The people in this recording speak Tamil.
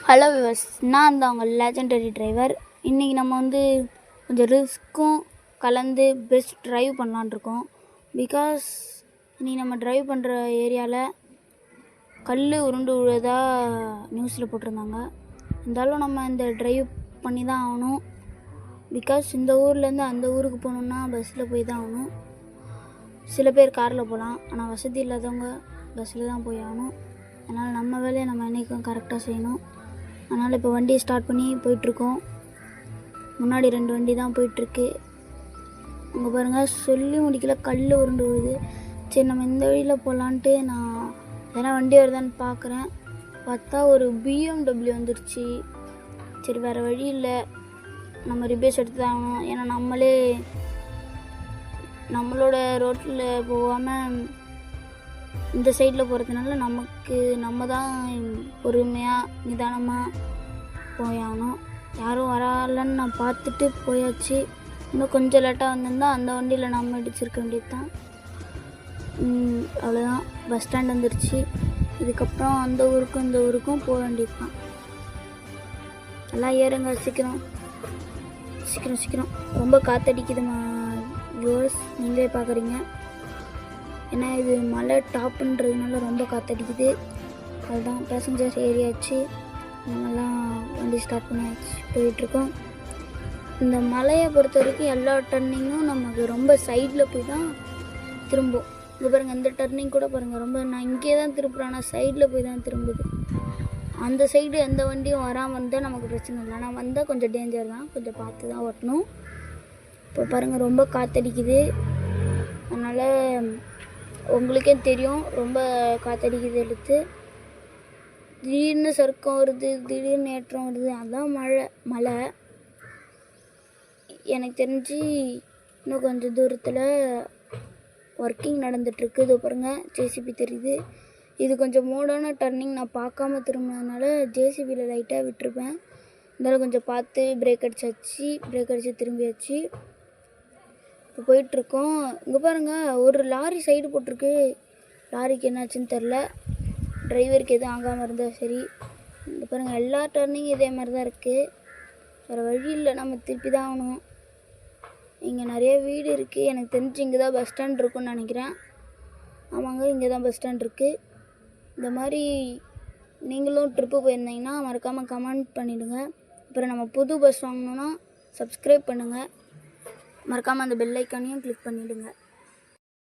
ஹலோ விவர்ஸ், நான் தான் உங்கள் லெஜெண்டரி டிரைவர். இன்றைக்கி நம்ம வந்து கொஞ்சம் ரிஸ்க்கும் கலந்து பெஸ்ட் ட்ரைவ் பண்ணலான்ட்ருக்கோம். பிகாஸ் இன்றைக்கி நம்ம ட்ரைவ் பண்ணுற ஏரியாவில் கல் உருண்டு விழுறதாக நியூஸில் போட்டிருந்தாங்க. இருந்தாலும் நம்ம இந்த ட்ரைவ் பண்ணி தான் ஆகணும். பிகாஸ் இந்த ஊர்லேருந்து அந்த ஊருக்கு போகணுன்னா பஸ்ஸில் போய் தான் ஆகணும். சில பேர் காரில் போகலாம், ஆனால் வசதி இல்லாதவங்க பஸ்ஸில் தான் போய் ஆகணும். அதனால் நம்ம வேலையை நம்ம என்றைக்கும் கரெக்டாக செய்யணும். அதனால் இப்போ வண்டியை ஸ்டார்ட் பண்ணி போயிட்டுருக்கோம். முன்னாடி 2 வண்டி தான் போயிட்டுருக்கு. அங்கே பாருங்கள், சொல்லி முடிக்கல, கல் உருண்டு விழுது. சரி, நம்ம இந்த வழியில் போகலான்ட்டு நான் எதனா வண்டி வருதான்னு பார்க்குறேன். பார்த்தா ஒரு BMW வந்துருச்சு. சரி, வேறு வழி இல்லை, நம்ம ரிபேஸ் எடுத்து தான் ஆகணும். ஏன்னா நம்மளோட ரோட்டில் போகாமல் இந்த சைடில் போகிறதுனால நம்ம தான் பொறுமையாக நிதானமாக போயாகணும். யாரும் வராலன்னு நான் பார்த்துட்டு போயாச்சு. இன்னும் கொஞ்சம் லேட்டாக வந்திருந்தால் அந்த வண்டியில் நம்ம இடிச்சிருக்க வேண்டியது தான். அவ்வளோதான், பஸ் ஸ்டாண்ட் வந்துருச்சு. இதுக்கப்புறம் அந்த ஊருக்கும் இந்த ஊருக்கும் போக வேண்டியது தான். எல்லாம் ஏறுங்க, சீக்கிரம் சீக்கிரம் சீக்கிரம். ரொம்ப காற்றடிக்குதுமா வியூவர்ஸ், நீங்களே பார்க்குறீங்க. ஏன்னா இது மலை டாப்புன்றதுனால ரொம்ப காற்றடிக்குது. அதுதான் பேசஞ்சர்ஸ் ஏறியாச்சு. நம்மலாம் வண்டி ஸ்டார்ட் பண்ணியாச்சு, போயிட்டுருக்கோம். இந்த மலையை பொறுத்த வரைக்கும் எல்லா டர்னிங்கும் நமக்கு ரொம்ப சைடில் போய் தான் திரும்பும். இங்கே பாருங்கள், இந்த டர்னிங் கூட பாருங்கள், ரொம்ப நான் இங்கே தான் திருப்புறேன், ஆனால் சைடில் போய் தான் திரும்புது. அந்த சைடு எந்த வண்டியும் வராமல் இருந்தால் நமக்கு பிரச்சனை இல்லை, ஆனால் வந்தால் கொஞ்சம் டேஞ்சர் தான், கொஞ்சம் பார்த்து தான் ஓட்டணும். இப்போ பாருங்கள், ரொம்ப காற்றடிக்குது. அதனால் உங்களுக்கே தெரியும், ரொம்ப காற்றடிக்குது. எடுத்து திடீர்னு சறுக்கம் வருது, திடீர்னு ஏற்றம் வருது. அதுதான் மழை. எனக்கு தெரிஞ்சு இன்னும் கொஞ்சம் தூரத்தில் ஒர்க்கிங் நடந்துகிட்ருக்கு. இது பாருங்கள், ஜேசிபி தெரியுது. இது கொஞ்சம் மோடான டர்னிங், நான் பார்க்காம திரும்பினதுனால ஜேசிபியில் லைட்டாக விட்டுருப்பேன். இருந்தாலும் கொஞ்சம் பார்த்து பிரேக் அடித்து திரும்பியாச்சு. இப்போ போயிட்டுருக்கோம். இங்கே பாருங்கள், ஒரு லாரி சைடு போட்டிருக்கு. லாரிக்கு என்னாச்சுன்னு தெரில, டிரைவருக்கு எதுவும் ஆகாமல் இருந்தால் சரி. இங்கே பாருங்கள், எல்லா டர்னிங்கும் இதே மாதிரி தான் இருக்குது. வேறு வழி இல்லை, நம்ம திருப்பி தான் ஆகணும். இங்கே நிறைய வீடு இருக்குது. எனக்கு தெரிஞ்சு இங்கே தான் பஸ் ஸ்டாண்ட் இருக்குன்னு நினைக்கிறேன். ஆமாங்க, இங்கே தான் பஸ் ஸ்டாண்ட் இருக்குது. இந்த மாதிரி நீங்களும் ட்ரிப்பு போயிருந்தீங்கன்னா மறக்காமல் கமெண்ட் பண்ணிவிடுங்க. அப்புறம் நம்ம புது பஸ் வாங்கணுன்னா சப்ஸ்கிரைப் பண்ணுங்கள். மறக்காமல் அந்த பெல் ஐக்கானையும் கிளிக் பண்ணிவிடுங்க.